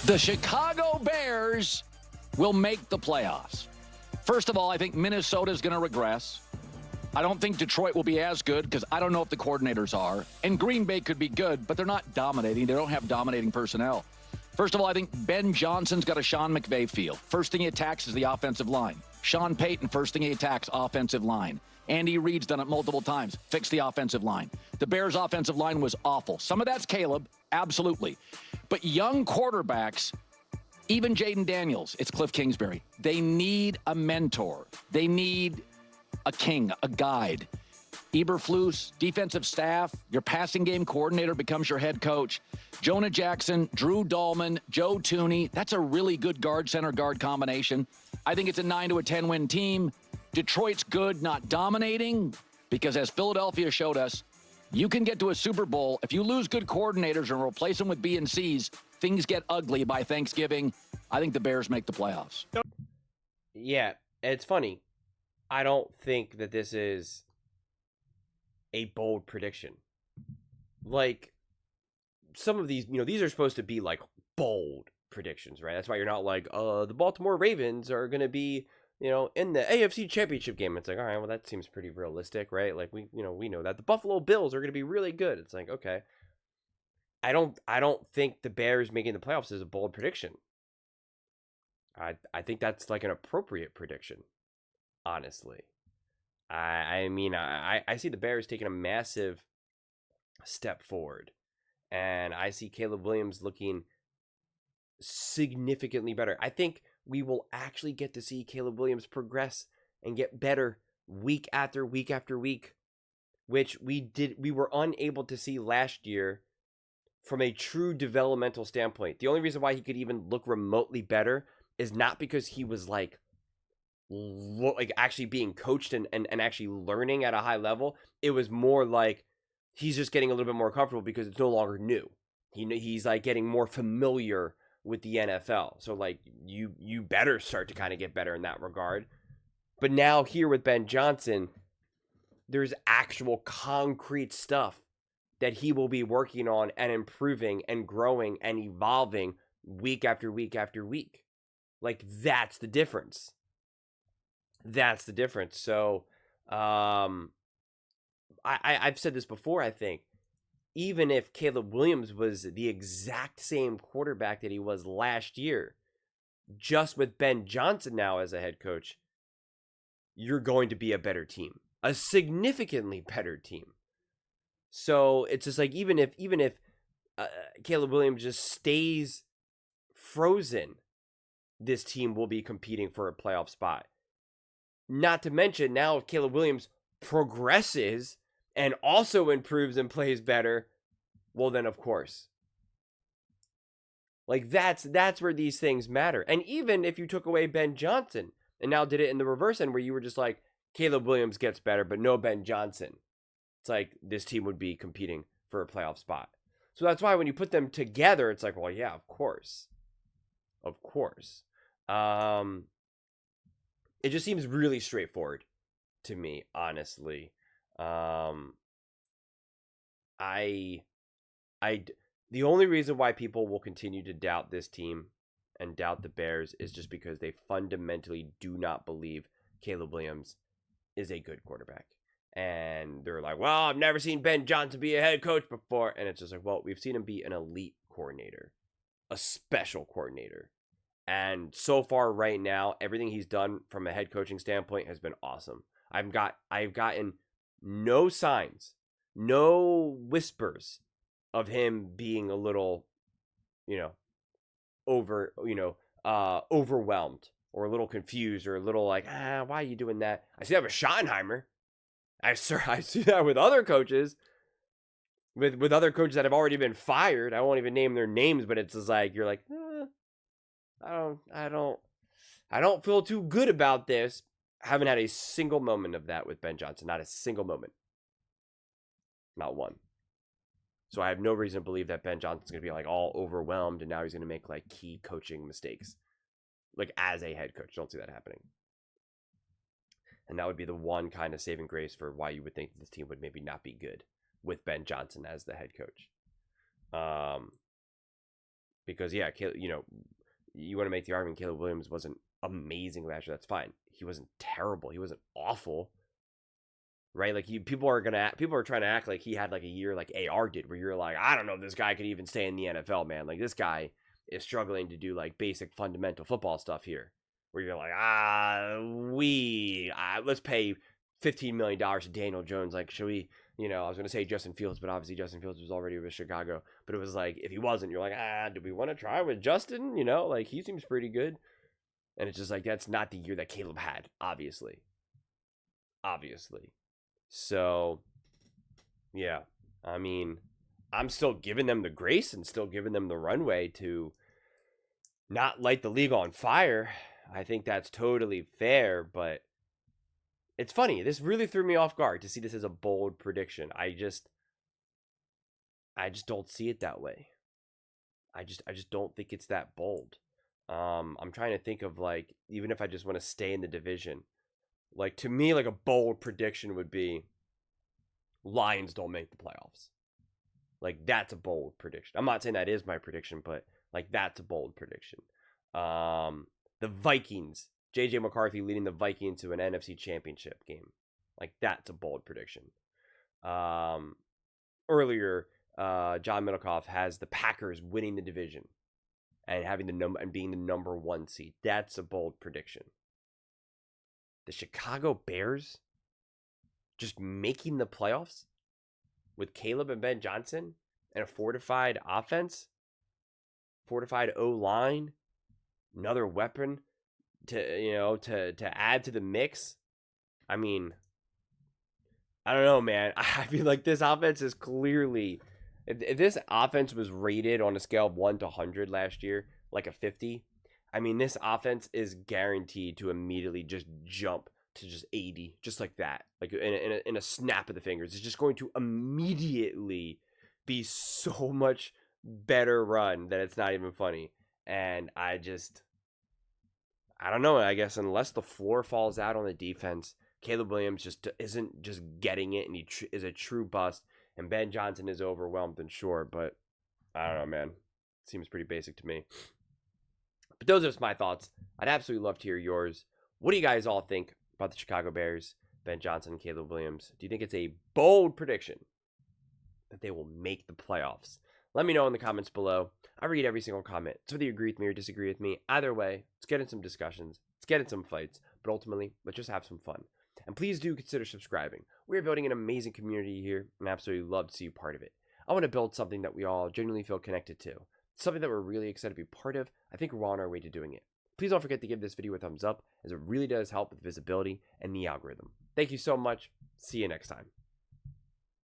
The Chicago Bears will make the playoffs. First of all, I think Minnesota is going to regress. I don't think Detroit will be as good because I don't know if the coordinators are. And Green Bay could be good, but they're not dominating. They don't have dominating personnel. First of all, I think Ben Johnson's got a Sean McVay feel. First thing he attacks is the offensive line. Sean Payton, first thing he attacks, offensive line. Andy Reid's done it multiple times. Fix the offensive line. The Bears' offensive line was awful. Some of that's Caleb, absolutely. But young quarterbacks, even Jaden Daniels, it's Cliff Kingsbury. They need a mentor. They need a king, a guide. Eberflus, defensive staff, your passing game coordinator becomes your head coach. Jonah Jackson, Drew Dahlman, Joe Tooney. That's a really good guard, center guard combination. I think it's a 9 to a 10 win team. Detroit's good, not dominating, because as Philadelphia showed us, you can get to a Super Bowl. If you lose good coordinators and replace them with B and C's, things get ugly by Thanksgiving. I think the Bears make the playoffs. Yeah, it's funny. I don't think that this is a bold prediction. Like, some of these, these are supposed to be like bold predictions, right? That's why you're not like, the Baltimore Ravens are going to be, in the AFC Championship game. It's like, all right, well, that seems pretty realistic, right? Like, we know that the Buffalo Bills are going to be really good. It's like, okay. I don't think the Bears making the playoffs is a bold prediction. I think that's like an appropriate prediction, honestly. I mean, I see the Bears taking a massive step forward, and I see Caleb Williams looking significantly better. I think we will actually get to see Caleb Williams progress and get better week after week after week, which we were unable to see last year from a true developmental standpoint. The only reason why he could even look remotely better is not because he was like actually being coached and actually learning at a high level. It was more like he's just getting a little bit more comfortable because it's no longer new. He's like getting more familiar with the NFL. So like you better start to kind of get better in that regard. But now here with Ben Johnson, there's actual concrete stuff that he will be working on and improving and growing and evolving week after week after week. Like, that's the difference. That's the difference. So I've said this before, I think. Even if Caleb Williams was the exact same quarterback that he was last year, just with Ben Johnson now as a head coach, you're going to be a better team, a significantly better team. So it's just like, even if Caleb Williams just stays frozen, this team will be competing for a playoff spot. Not to mention, now if Caleb Williams progresses and also improves and plays better, well then of course. Like, that's where these things matter. And even if you took away Ben Johnson and now did it in the reverse end where you were just like, Caleb Williams gets better, but no Ben Johnson, it's like this team would be competing for a playoff spot. So that's why when you put them together, it's like, well, yeah, of course. Of course. It just seems really straightforward to me, honestly. The only reason why people will continue to doubt this team and doubt the Bears is just because they fundamentally do not believe Caleb Williams is a good quarterback. And they're like, well, I've never seen Ben Johnson be a head coach before. And it's just like, well, we've seen him be an elite coordinator, a special coordinator. And so far right now, everything he's done from a head coaching standpoint has been awesome. I've gotten no signs, no whispers of him being a little, overwhelmed or a little confused or a little like, why are you doing that? I see that with Schottenheimer. I see that with other coaches, with other coaches that have already been fired. I won't even name their names, but it's just like, you're like, I don't feel too good about this. I haven't had a single moment of that with Ben Johnson. Not a single moment. Not one. So I have no reason to believe that Ben Johnson's going to be like all overwhelmed and now he's going to make like key coaching mistakes. Like as a head coach. Don't see that happening. And that would be the one kind of saving grace for why you would think this team would maybe not be good with Ben Johnson as the head coach. Because, yeah, you know, you want to make the argument Caleb Williams wasn't amazing last year. That's fine. He wasn't terrible. He wasn't awful. Right? Like, people are trying to act like he had like a year like AR did, where you're like, I don't know if this guy could even stay in the NFL, man. Like, this guy is struggling to do like basic fundamental football stuff here, where you're like, let's pay $15 million to Daniel Jones. Like, should we, you know, I was going to say Justin Fields, but obviously Justin Fields was already with Chicago. But it was like, if he wasn't, you're like, do we want to try with Justin? You know, like, he seems pretty good. And it's just like, that's not the year that Caleb had, obviously. So, yeah, I mean, I'm still giving them the grace and still giving them the runway to not light the league on fire. I think that's totally fair, but it's funny. This really threw me off guard to see this as a bold prediction. I just don't see it that way. I just don't think it's that bold. I'm trying to think of, like, even if I just want to stay in the division, like, to me, like, a bold prediction would be Lions don't make the playoffs. Like, that's a bold prediction. I'm not saying that is my prediction, but, like, that's a bold prediction. The Vikings, J.J. McCarthy leading the Vikings to an NFC championship game. Like, that's a bold prediction. Earlier, John Middlecoff has the Packers winning the division and having and being the number 1 seed. That's a bold prediction. The Chicago Bears just making the playoffs with Caleb and Ben Johnson and a fortified offense, fortified O-line, another weapon to add to the mix. I mean, I don't know, man. I feel like this offense is clearly, if this offense was rated on a scale of 1 to 100 last year, like a 50, I mean, this offense is guaranteed to immediately just jump to just 80, just like that, like in a snap of the fingers. It's just going to immediately be so much better run that it's not even funny. And I don't know. I guess unless the floor falls out on the defense, Caleb Williams just isn't just getting it, and he is a true bust. And Ben Johnson is overwhelmed and short, but I don't know, man. Seems pretty basic to me. But those are just my thoughts. I'd absolutely love to hear yours. What do you guys all think about the Chicago Bears, Ben Johnson, and Caleb Williams? Do you think it's a bold prediction that they will make the playoffs? Let me know in the comments below. I read every single comment. So whether you agree with me or disagree with me, either way, let's get in some discussions. Let's get in some fights. But ultimately, let's just have some fun. And please do consider subscribing. We are building an amazing community here, and I absolutely love to see you part of it. I want to build something that we all genuinely feel connected to. Something that we're really excited to be part of. I think we're on our way to doing it. Please don't forget to give this video a thumbs up, as it really does help with visibility and the algorithm. Thank you so much. See you next time.